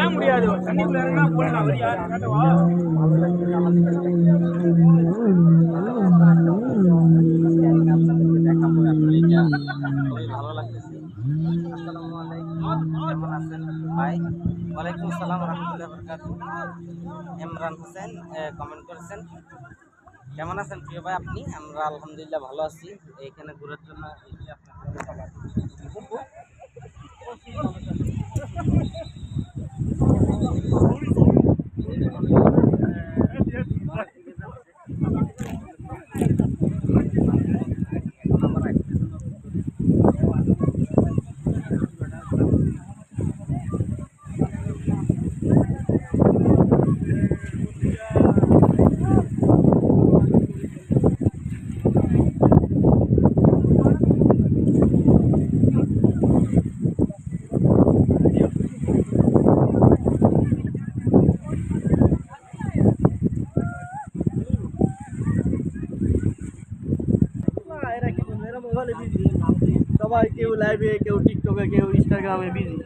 ஏன் முடியாது? தண்ணிக்குள்ள இறங்கினா போடலாம். வெளிய யாரும் காட்டவா? ভালো লাগতেছে। আসসালামু আলাইকুম, কেমন আছেন ভাই? ওয়ালাইকুম আসসালাম রহমতুল্লাহ বরকাতুহ। ইমরান হোসেন কমেন্ট করেছেন, কেমন আছেন প্রিয় ভাই আপনি? আমরা আলহামদুলিল্লাহ ভালো আছি। এইখানে ঘোরার জন্য এসে এরা মোবাইলে বিজি, সবাই কেউ লাইভে, কেউ টিকটকে, কেউ ইনস্টাগ্রামে বিজি।